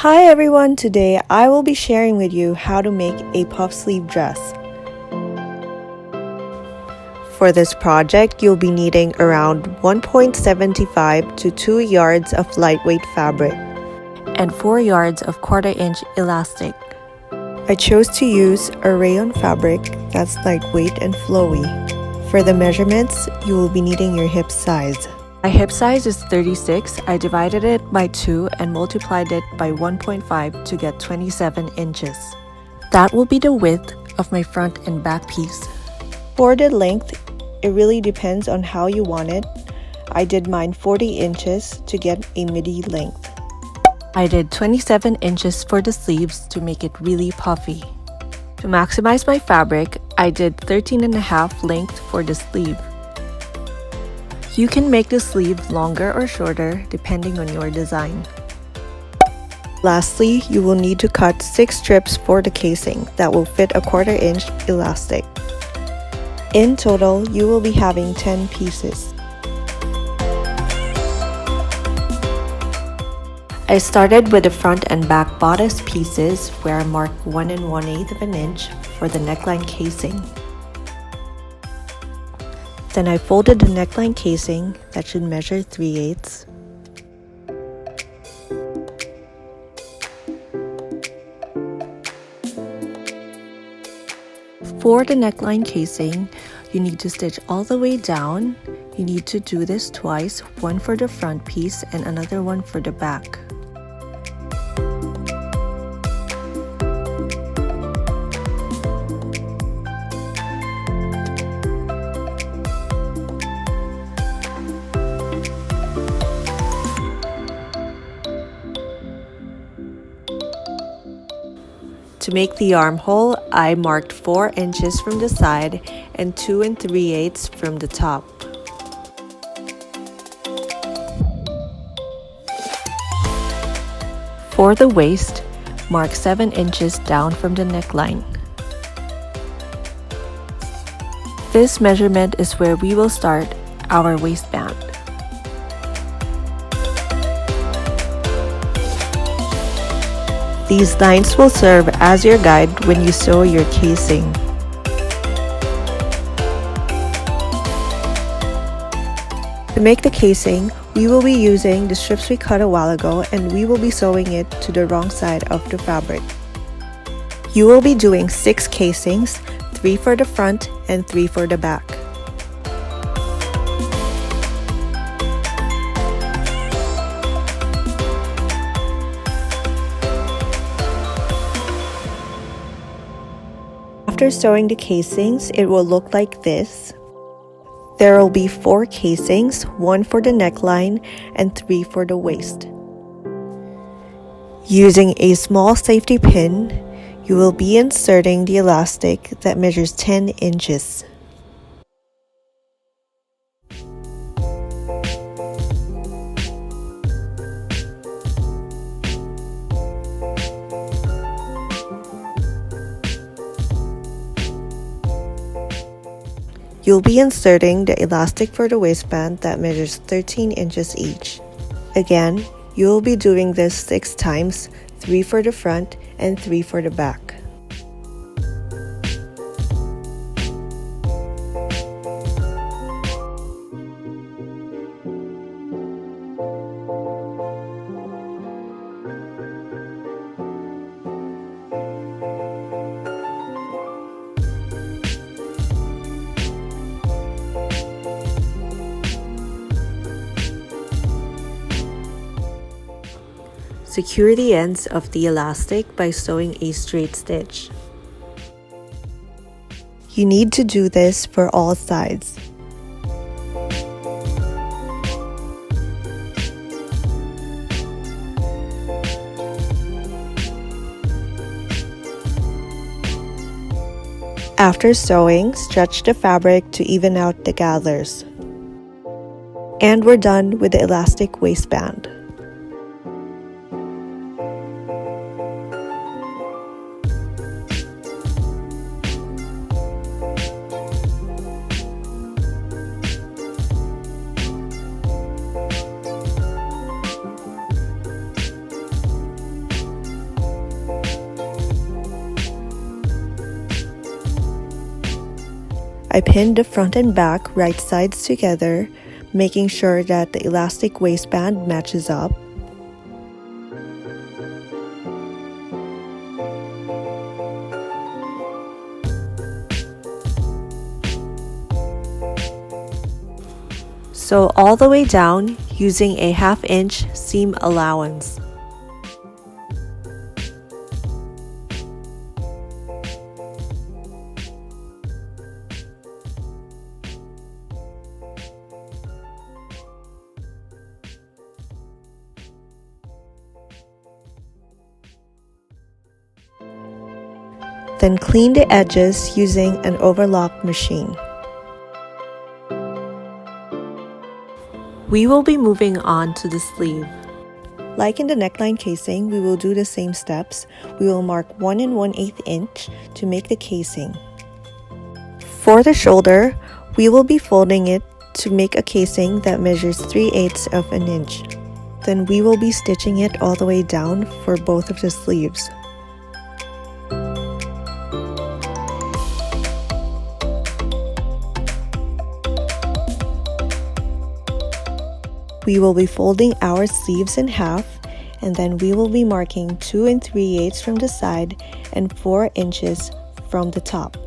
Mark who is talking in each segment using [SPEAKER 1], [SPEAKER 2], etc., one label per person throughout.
[SPEAKER 1] Hi everyone, today I will be sharing with you how to make a puff sleeve dress. For this project, you'll be needing around 1.75 to 2 yards of lightweight fabric and 4 yards of 1/4 inch elastic. I chose to use a rayon fabric that's lightweight and flowy. For the measurements, you will be needing your hip size. My hip size is 36. I divided it by 2 and multiplied it by 1.5 to get 27 inches. That will be the width of my front and back piece. For the length, it really depends on how you want it. I did mine 40 inches to get a midi length. I did 27 inches for the sleeves to make it really puffy. To maximize my fabric, I did 13.5 length for the sleeve. You can make the sleeve longer or shorter depending on your design. Lastly, you will need to cut 6 strips for the casing that will fit a 1/4 inch elastic. In total, you will be having 10 pieces. I started with the front and back bodice pieces where I marked 1 1/8 of an inch for the neckline casing. Then I folded the neckline casing that should measure 3/8. For the neckline casing, you need to stitch all the way down. You need to do this twice, one for the front piece and another one for the back. To make the armhole, I marked 4 inches from the side and 2 3/8 from the top. For the waist, mark 7 inches down from the neckline. This measurement is where we will start our waistband. These lines will serve as your guide when you sew your casing. To make the casing, we will be using the strips we cut a while ago and we will be sewing it to the wrong side of the fabric. You will be doing 6 casings, 3 for the front and 3 for the back. After sewing the casings, it will look like this. There will be 4 casings, 1 for the neckline and 3 for the waist. Using a small safety pin, you will be inserting the elastic that measures 10 inches. You'll be inserting the elastic for the waistband that measures 13 inches each. Again, you will be doing this 6 times, 3 for the front and 3 for the back. Secure the ends of the elastic by sewing a straight stitch. You need to do this for all sides. After sewing, stretch the fabric to even out the gathers. And we're done with the elastic waistband. I pinned the front and back right sides together, making sure that the elastic waistband matches up. Sew all the way down using a 1/2 inch seam allowance. Then clean the edges using an overlock machine. We will be moving on to the sleeve. Like in the neckline casing, we will do the same steps. We will mark 1 1/8 inch to make the casing. For the shoulder, we will be folding it to make a casing that measures 3/8 of an inch. Then we will be stitching it all the way down for both of the sleeves. We will be folding our sleeves in half, and then we will be marking 2 3/8 from the side and 4 inches from the top.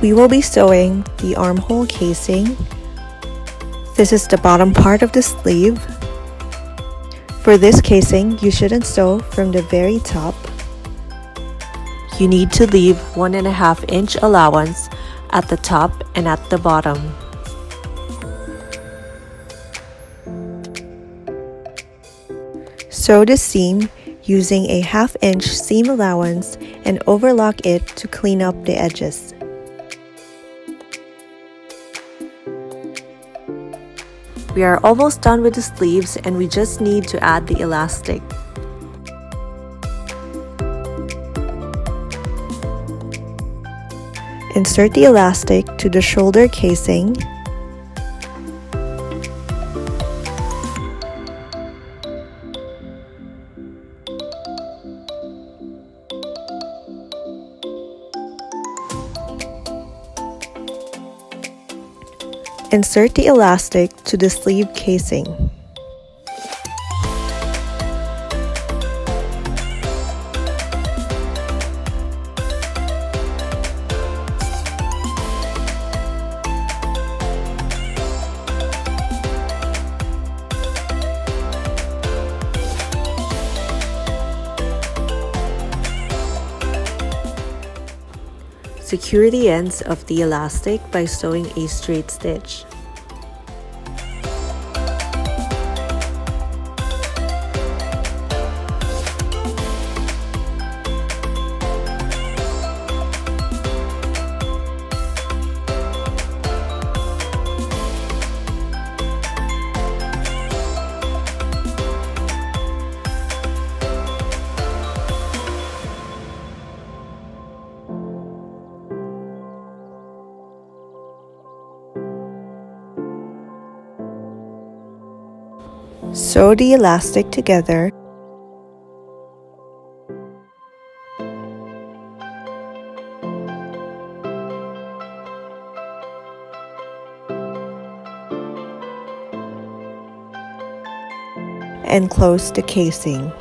[SPEAKER 1] We will be sewing the armhole casing. This is the bottom part of the sleeve. For this casing, you shouldn't sew from the very top. You need to leave 1 1/2 inch allowance at the top and at the bottom. Sew the seam using a 1/2 inch seam allowance and overlock it to clean up the edges. We are almost done with the sleeves and we just need to add the elastic. Insert the elastic to the shoulder casing. Insert the elastic to the sleeve casing. Secure the ends of the elastic by sewing a straight stitch. Sew the elastic together. And close the casing.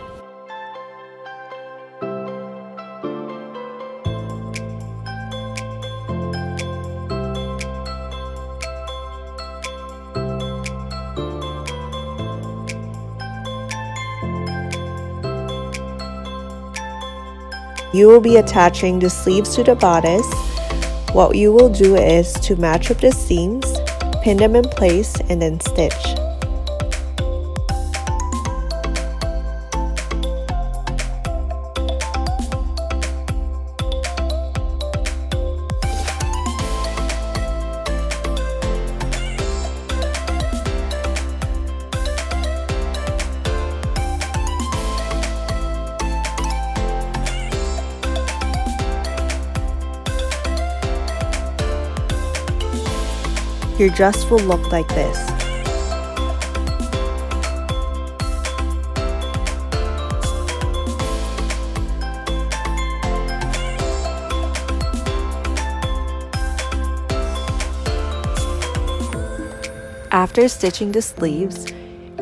[SPEAKER 1] You will be attaching the sleeves to the bodice. What you will do is to match up the seams, pin them in place, and then stitch. your dress will look like this. After stitching the sleeves,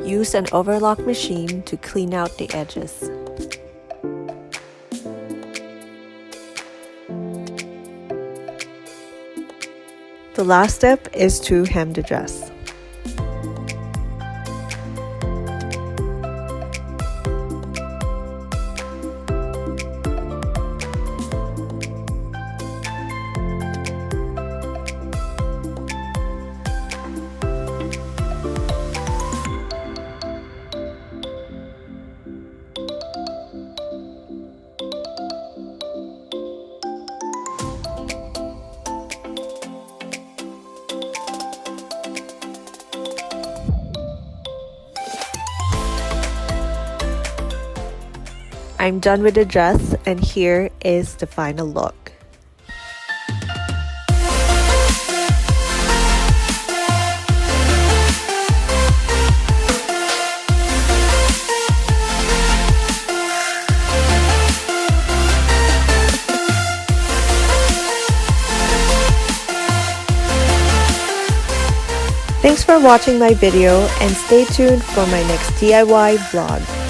[SPEAKER 1] use an overlock machine to clean out the edges. The last step is to hem the dress. I'm done with the dress, and here is the final look. Thanks for watching my video, and stay tuned for my next DIY vlog.